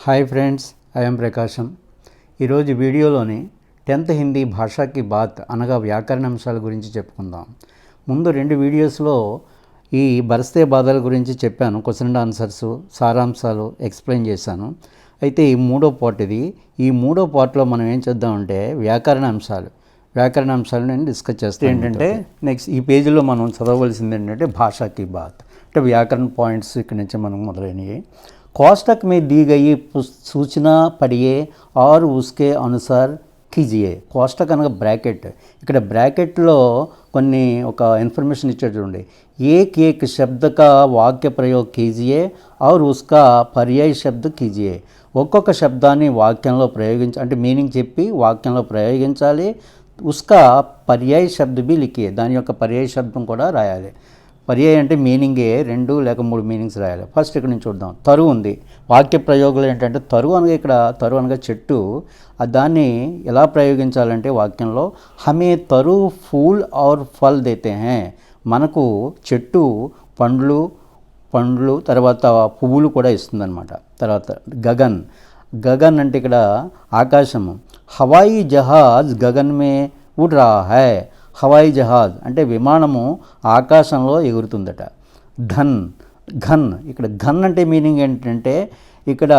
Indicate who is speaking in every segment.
Speaker 1: Hi friends, I'm ప్రకాశం. ఈరోజు వీడియోలోని 10th Hindi భాషాకి bath అనగా వ్యాకరణ అంశాల గురించి చెప్పుకుందాం. ముందు 2 వీడియోస్లో ఈ బరస్తే బాధల గురించి చెప్పాను. క్వశ్చన్ అండ్ ఆన్సర్స్, సారాంశాలు ఎక్స్ప్లెయిన్ చేశాను. అయితే ఈ మూడో పార్ట్ ఇది. ఈ మూడో పార్ట్లో మనం ఏం చేద్దామంటే వ్యాకరణ అంశాలు నేను డిస్కస్ చేస్తాను. ఏంటంటే నెక్స్ట్ ఈ పేజీలో మనం చదవవలసింది ఏంటంటే భాషాకి బాత్ అంటే వ్యాకరణ పాయింట్స్ ఇక్కడి నుంచి మనం మొదలైనవి. कोष्टक में दी गई सूचना पढ़िए और उसके अनुसार कीजिए. కోష్టక్ అనగా బ్రాకెట్. ఇక్కడ బ్రాకెట్లో కొన్ని ఒక ఇన్ఫర్మేషన్ ఇచ్చాడు చూడండి. एक शब्द का वाक्य प्रयोग कीजिए और उसका पर्याय शब्द कीजिए. ఒక్కొక్క శబ్దాన్ని వాక్యంలో అంటే మీనింగ్ చెప్పి వాక్యంలో ప్రయోగించాలి. ఉస్కా పర్యాయ శబ్ద బి లిఖియే. దాని యొక్క పర్యాయ శబ్దం కూడా రాయాలి. పర్యాయ అంటే మీనింగే 2 లేక 3 మీనింగ్స్ రాయాలి. ఫస్ట్ ఇక్కడ నుంచి చూద్దాం. తరు ఉంది. వాక్య ప్రయోగాలు ఏంటంటే తరు అనగా చెట్టు. దాన్ని ఎలా ప్రయోగించాలంటే వాక్యంలో హమే తరు ఫూల్ ఔర్ ఫల్ దేతే హే. మనకు చెట్టు పండ్లు తర్వాత పువ్వులు కూడా ఇస్తుందన్నమాట. తర్వాత గగన్ అంటే ఇక్కడ ఆకాశము. హవాయి జహాజ్ గగన్ మే ఉడ్ రహా హై. హవాయి జహాజ్ అంటే విమానము ఆకాశంలో ఎగురుతుందట. ఘన్ ఇక్కడ ఘన్ అంటే మీనింగ్ ఏంటంటే ఇక్కడ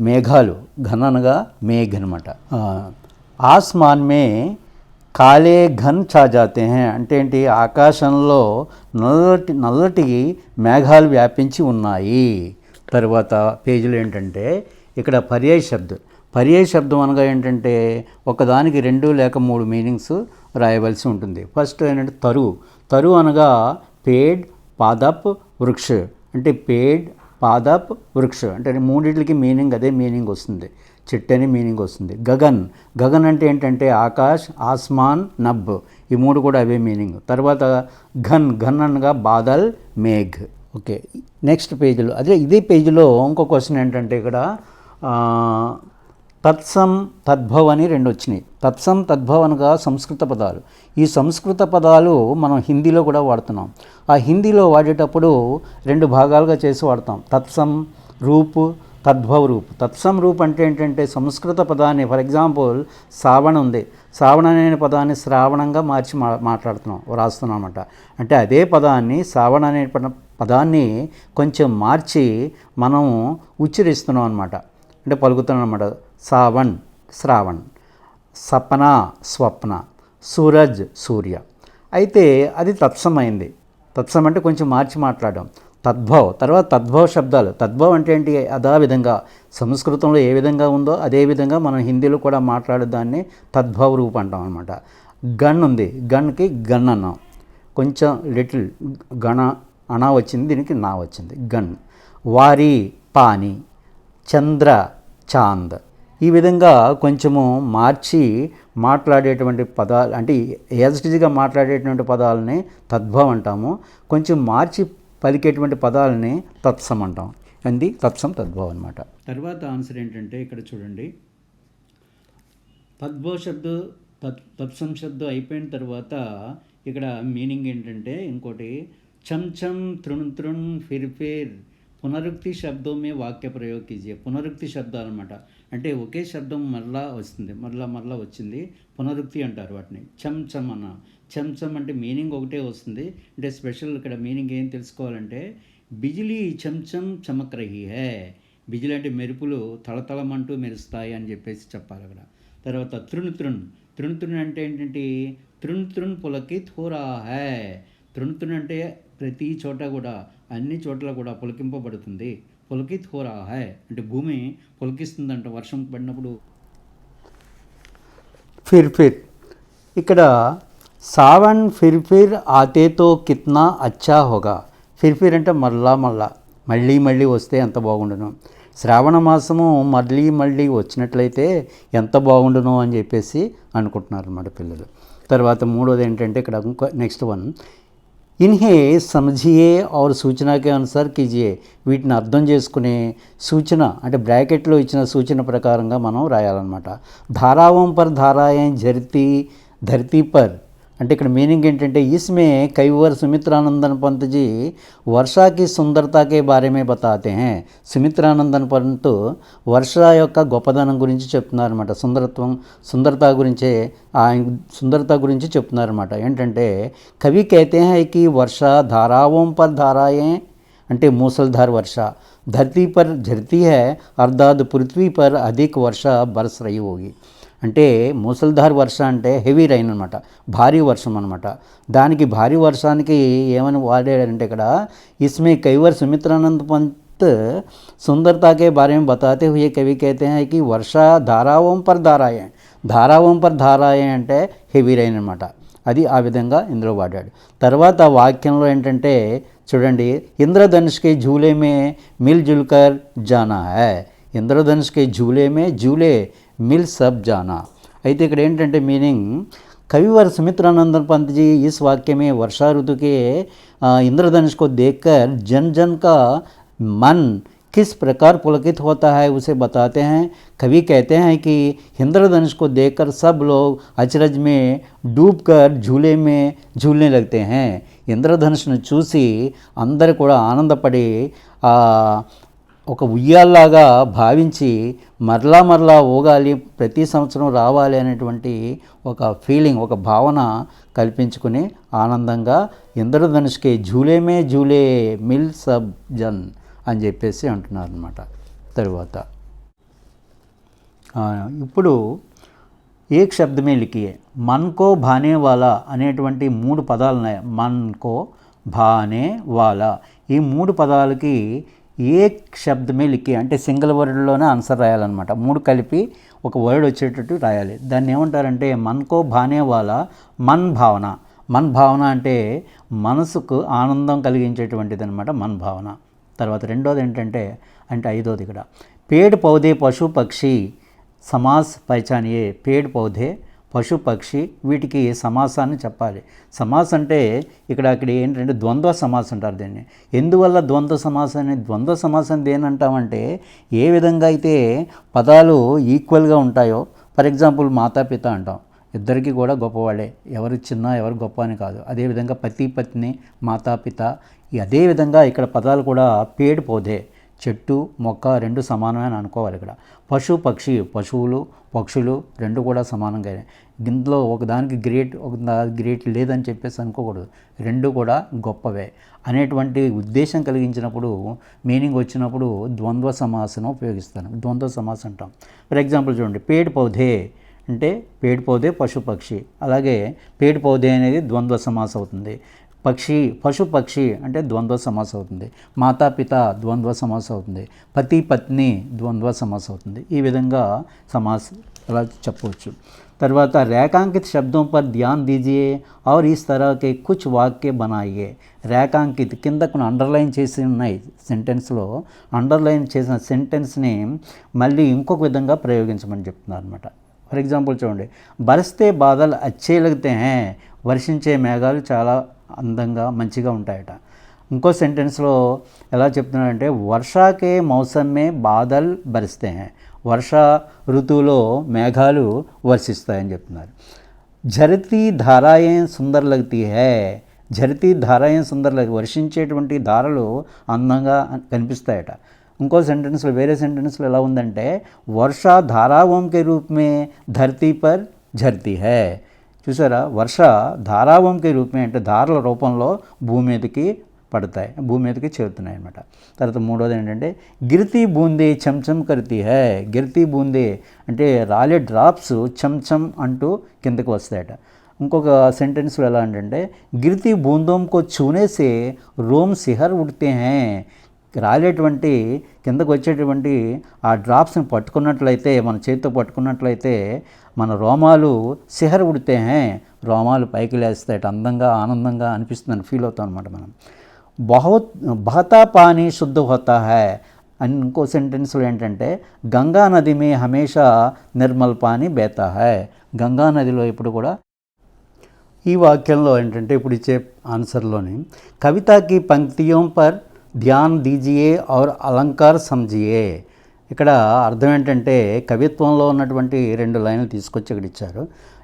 Speaker 1: మేఘాలు. ఘన్ అనగా మేఘ్ అనమాట. ఆస్మాన్ మే కాలే ఘన్ ఛా జాతే హే అంటే ఏంటి, ఆకాశంలో నల్లటి మేఘాలు వ్యాపించి ఉన్నాయి. తర్వాత పేజీలో ఏంటంటే ఇక్కడ పర్యాయ శబ్దం అనగా ఏంటంటే ఒకదానికి 2 లేక 3 మీనింగ్స్ రాయవలసి ఉంటుంది. ఫస్ట్ ఏంటంటే తరు అనగా పేడ్ పాదప్ వృక్ష అంటే పేడ్ పాదప్ వృక్ష అంటే మూడింటికి మీనింగ్ అదే మీనింగ్ వస్తుంది. చెట్టు అని మీనింగ్ వస్తుంది. గగన్ అంటే ఏంటంటే ఆకాష్, ఆస్మాన్, నబ్ ఈ 3 కూడా అవే మీనింగ్. తర్వాత ఘన్ అనగా బాదల్, మేఘ్. ఓకే, నెక్స్ట్ పేజీలో ఇదే పేజీలో ఇంకో క్వశ్చన్ ఏంటంటే ఇక్కడ తత్సం తద్భవ్ అని 2 వచ్చినాయి. తత్సం తద్భవ్ అనగా సంస్కృత పదాలు. ఈ సంస్కృత పదాలు మనం హిందీలో కూడా వాడుతున్నాం. ఆ హిందీలో వాడేటప్పుడు 2 భాగాలుగా చేసి వాడతాం. తత్సం రూప్, తద్భవ్ రూప్. తత్సం రూప్ అంటే ఏంటంటే సంస్కృత పదాన్ని, ఫర్ ఎగ్జాంపుల్ శ్రావణ ఉంది. శ్రావణ అనే పదాన్ని శ్రావణంగా మార్చి రాస్తున్నాం అన్నమాట. అంటే అదే పదాన్ని శ్రావణ అనే పదాన్ని కొంచెం మార్చి మనం ఉచ్చరిస్తున్నాం అన్నమాట. అంటే పలుకుతున్నాం అన్నమాట. శ్రావణ్, సపన స్వప్న, సూరజ్ సూర్య. అయితే అది తత్సమైంది. తత్సం అంటే కొంచెం మార్చి మాట్లాడడం. తర్వాత తద్భవ శబ్దాలు. తద్భవ్ అంటే ఏంటి, అదే విధంగా సంస్కృతంలో ఏ విధంగా ఉందో అదే విధంగా మనం హిందీలో కూడా మాట్లాడే దాన్ని తద్భవ రూప అంటాం అనమాట. గన్ ఉంది. గన్కి గన్ అన్నాం. కొంచెం లిటిల్ గణ అనా వచ్చింది, దీనికి నా వచ్చింది. గన్. వారి పాని, చంద్ర చాంద్. ఈ విధంగా కొంచెము మార్చి మాట్లాడేటువంటి పదాలు అంటే యాజిటీజ్గా మాట్లాడేటువంటి పదాలని తద్భవం అంటాము. కొంచెం మార్చి పలికేటువంటి పదాలని తత్సం అంటాం. అది తత్సం తద్భవం అనమాట. తర్వాత ఆన్సర్ ఏంటంటే ఇక్కడ చూడండి. తద్భవ శబ్దం తత్సం శబ్దం అయిపోయిన తర్వాత ఇక్కడ మీనింగ్ ఏంటంటే ఇంకోటి చం తృణ్ ఫిర్ పునరుక్తి శబ్దమే వాక్య ప్రయోగ కీజియే. పునరుక్తి శబ్దాలు అనమాట. అంటే ఒకే శబ్దం మరలా వస్తుంది, మరలా వచ్చింది, పునరుక్తి అంటారు వాటిని. చం అన్న. చం అంటే మీనింగ్ ఒకటే వస్తుంది. అంటే స్పెషల్ ఇక్కడ మీనింగ్ ఏం తెలుసుకోవాలంటే బిజిలీ చం చమక్ రహీ హై. బిజిలీ అంటే మెరుపులు తళతళమంటూ మెరుస్తాయి అని చెప్పేసి చెప్పాలి అక్కడ. తర్వాత తృణ్ అంటే ఏంటంటే తృణ్ పులకిత్ హో రహా హై. తృణ్ అంటే ప్రతి చోట కూడా, అన్ని చోట్ల కూడా పులకింపబడుతుంది. పులకిత్ హో రహా హై అంటే భూమి పులకిస్తుందంట వర్షం పడినప్పుడు. ఫిర్ ఇక్కడ సావన్ ఫిర్ ఆతేతో కిత్నా అచ్చా హోగా. ఫిర్ అంటే మళ్ళీ వస్తే ఎంత బాగుండును. శ్రావణ మాసము మళ్ళీ వచ్చినట్లయితే ఎంత బాగుండును అని చెప్పేసి అనుకుంటున్నారు అన్నమాట పిల్లలు. తర్వాత మూడోది ఏంటంటే ఇక్కడ నెక్స్ట్ వన్, ఇన్హే సమझिए और सूचना के अनुसार कीजिए. వీటిని అర్థం చేసుకునే సూచన అంటే బ్రాకెట్లో ఇచ్చిన సూచన ప్రకారంగా మనం రాయాలన్నమాట. ధారావం పర్ ధారాయే ధరతీ పర్ అంటే ఇక్కడ మీనింగ్ ఏంటంటే इसमें कविवर सुमित्रानंदन पंत जी वर्षा की सुंदरता के बारे में बताते हैं. సుమిత్రానందన్ పంత్ వర్ష యొక్క గొప్పదనం గురించి చెప్తున్నారన్నమాట. సుందరత గురించే సుందరత గురించి చెప్తున్నారన్నమాట. ఏంటంటే కవి कहते हैं कि वर्षा धाराओं पर धाराएं అంటే मूसलधार वर्षा धरती पर झरती है अर्थात पृथ्वी पर अधिक वर्षा बरस रही होगी. అంటే మూసల్ధార్ వర్ష అంటే హెవీ రైన్ అనమాట, భారీ వర్షం అనమాట. దానికి భారీ వర్షానికి ఏమని వాడారంటే ఇక్కడ इसमें कविवर सुमित्रानंद पंत सुंदरता के बारे में बताते हुए कवि कहते हैं कि वर्षा धाराओं पर धाराएं అంటే హెవీ రైన్ అనమాట. అది ఆ విధంగా ఇందులో వాడాడు. తర్వాత వాక్యంలో ఏంటంటే చూడండి, ఇంద్రధనుష్కి झूले में मिलजुल कर जाना है. ఇంద్రధనుష్కి झूले में झूले मिल सब जाना. అయితే ఇక్కడ ఏంటంటే మీనింగ్ कविवर सुमित्रानंदन पंत जी इस वाक्य में वर्षा ऋतु के इंद्रधनुष को देखकर जन जन का मन किस प्रकार पुलकित होता है उसे बताते हैं. कवि कहते हैं कि इंद्रधनुष को देखकर सब लोग अचरज में डूबकर झूले में झूलने लगते हैं. ఇంద్రధనుష్ను చూసి అందరూ కూడా ఆనందపడి ఒక ఉయ్యాల్లాగా భావించి మరలా ఊగాలి, ప్రతి సంవత్సరం రావాలి అనేటువంటి ఒక ఫీలింగ్, ఒక భావన కల్పించుకుని ఆనందంగా ఇంద్రధనుష్కి झूले మిల్ సబ్ జన్ అని చెప్పేసి అంటున్నారు అన్నమాట. తరువాత ఇప్పుడు ఏక్ శబ్ద మే లిఖియే. మన్ కో భానే వాలా అనేటువంటి 3 పదాలు ఉన్నాయి. మన్ కో భానే వాలా ఈ 3 పదాలకి ఏక్ శబ్ద మే లిఖియే అంటే సింగిల్ వర్డ్లోనే ఆన్సర్ రాయాలన్నమాట. 3 కలిపి ఒక వర్డ్ వచ్చేటట్టు రాయాలి. దాన్ని ఏమంటారంటే మన్ కో భానే వాలా మన్ భావన. మన్ భావన అంటే మనసుకు ఆనందం కలిగించేటువంటిది అనమాట మన్ భావన. తర్వాత రెండోది ఏంటంటే ఐదోది ఇక్కడ పేడ్ పౌధే పశు పక్షి సమాస్ పహచానియే. పేడ్ పౌధే పశు పక్షి వీటికి సమాసాన్ని చెప్పాలి. సమాస్ అంటే ఇక్కడ ఏంటంటే ద్వంద్వ సమాసం అంటారు దీన్ని. ఎందువల్ల ద్వంద్వ సమాసాన్ని దేనంటామంటే ఏ విధంగా అయితే పదాలు ఈక్వల్గా ఉంటాయో, ఫర్ ఎగ్జాంపుల్ మాతాపిత అంటాం, ఇద్దరికి కూడా గొప్పవాళ్ళే, ఎవరు చిన్న ఎవరు గొప్ప అని కాదు. అదేవిధంగా పతి పత్ని మాతాపిత, అదేవిధంగా ఇక్కడ పదాలు కూడా పేడ్ పౌధే చెట్టు మొక్క 2 సమానమే అని అనుకోవాలి. ఇక్కడ పశు పక్షి పశువులు పక్షులు 2 కూడా సమానంగా. ఇందులో ఒకదానికి గ్రేట్ లేదని చెప్పేసి అనుకోకూడదు, 2 కూడా గొప్పవే అనేటువంటి ఉద్దేశం కలిగించినప్పుడు, మీనింగ్ వచ్చినప్పుడు ద్వంద్వ సమాసం ఉపయోగిస్తాను. ద్వంద్వ సమాసం అంటాం. ఫర్ ఎగ్జాంపుల్ చూడండి, పేడ్ పౌధే అంటే పేడ్ పౌధే పశు పక్షి, అలాగే పేడ్ పౌధే అనేది ద్వంద్వ సమాసం అవుతుంది. పశు పక్షి అంటే ద్వంద్వ సమాసం అవుతుంది. మాతాపిత ద్వంద్వ సమాసం అవుతుంది. పతి పత్ని ద్వంద్వ సమాసం అవుతుంది. ఈ విధంగా సమాసం అలా చెప్పవచ్చు. తర్వాత రేఖాంకిత శబ్దం పర్ ధ్యాన్ దీజియే और इस तरह के कुछ वाक्य बनाइए. రేఖాంకిత్ కిందకు అండర్లైన్ చేసి ఉన్నాయి సెంటెన్స్లో. అండర్లైన్ చేసిన సెంటెన్స్ని మళ్ళీ ఇంకొక విధంగా ప్రయోగించమని చెప్తున్నారు అనమాట. ఫర్ ఎగ్జాంపుల్ చూడండి, బరస్తే బాదల్ అచ్చే లగ్తే హే. వర్షించే మేఘాలు చాలా అందంగా మంచిగా ఉంటాయట. ఇంకో సెంటెన్స్లో ఎలా చెప్తున్నాడంటే వర్షాకే మౌసమ్మే బాదల్ బరిస్తే హే. వర్ష ఋతువులో మేఘాలు వర్షిస్తాయని చెప్తున్నారు. झरती धाराएं सुंदर लगती है. झरती धाराएं सुंदर लगती, వర్షించేటువంటి ధారలు అందంగా కనిపిస్తాయట. ఇంకో సెంటెన్స్లో వేరే సెంటెన్స్లో ఎలా ఉందంటే వర్ష ధారావం కే రూప్ మే ధరతీ పర్ झरती है. చూసారా, వర్ష ధారావం కే రూప్ మే అంటే ధారల రూపంలో భూమి మీదకి పడతాయి, భూమి మీదకి చేరుతున్నాయి అన్నమాట. తర్వాత మూడోది ఏంటంటే గిరితి బూందే చంచం కర్తీ హై. గిరితి బూందే అంటే రాలే డ్రాప్స్ చంచం అంటూ కిందకు వస్తాయట. ఇంకొక సెంటెన్స్లో ఎలా అంటే గిరితి బూందోం కో छूने से रोम सिहर उठते हैं. రాలేటువంటి కిందకు వచ్చేటువంటి ఆ డ్రాప్స్ని పట్టుకున్నట్లయితే, మన చేతితో పట్టుకున్నట్లయితే మన రోమాలు సిహర్ ఉడితే రోమాలు పైకి లేస్తాయట. అందంగా ఆనందంగా అనిపిస్తుందని ఫీల్ అవుతాం అనమాట మనం. బహతా పానీ శుద్ధ హోతా హై అని ఇంకో సెంటెన్స్లో ఏంటంటే గంగా నది మే హమేషా నిర్మల్ పానీ బేతా హై. గంగా నదిలో ఇప్పుడు కూడా. ఈ వాక్యంలో ఏంటంటే ఇప్పుడు ఇచ్చే ఆన్సర్లోని కవితకి పంక్తియోం పర్ ధ్యాన్ దీజియే ఔర్ అలంకార్ సమజియే. ఇక్కడ అర్థం ఏంటంటే కవిత్వంలో ఉన్నటువంటి 2 లైన్లు తీసుకొచ్చి ఇక్కడ ఇచ్చారు.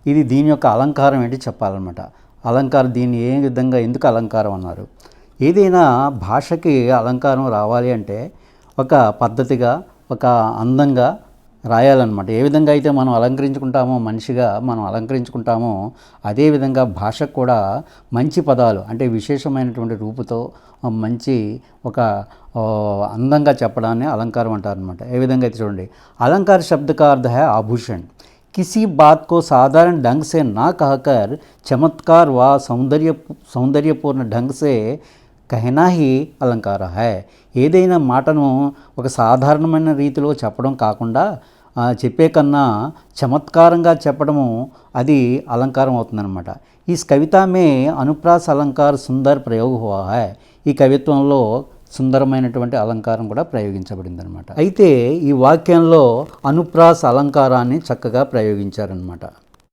Speaker 1: ఇది దీని యొక్క అలంకారం ఏంటి చెప్పాలన్నమాట. అలంకారం దీన్ని ఏ విధంగా ఎందుకు అలంకారం అన్నారు. ఏదైనా భాషకి అలంకారం రావాలి అంటే ఒక పద్ధతిగా, ఒక అందంగా రాయాలన్నమాట. ఏ విధంగా అయితే మనం అలంకరించుకుంటామో, మనిషిగా మనం అలంకరించుకుంటామో, అదేవిధంగా భాషకు కూడా మంచి పదాలు అంటే విశేషమైనటువంటి రూపుతో మంచి ఒక అందంగా చెప్పడాన్ని అలంకారం అంటారనమాట. ఏ విధంగా అయితే చూడండి, अलंकार शब्द का अर्थ है आभूषण। किसी बात को साधारण ढंग से ना कहकर चमत्कार व सौंदर्यपूर्ण ढंग से कहना ही अलंकार है। ఏదైనా మాటను ఒక సాధారణమైన రీతిలో చెప్పడం కాకుండా చెప్పే కన్నా చమత్కారంగా చెప్పడము అది అలంకారం అవుతుందన్నమాట. ఈ కవిత మే అనుప్రాస్ అలంకార సుందర్ ప్రయోగ హువా హై. ఈ కవిత్వంలో సుందరమైనటువంటి అలంకారం కూడా ప్రయోగించబడిందనమాట. అయితే ఈ వాక్యంలో అనుప్రాస్ అలంకారాన్ని చక్కగా ప్రయోగించారనమాట.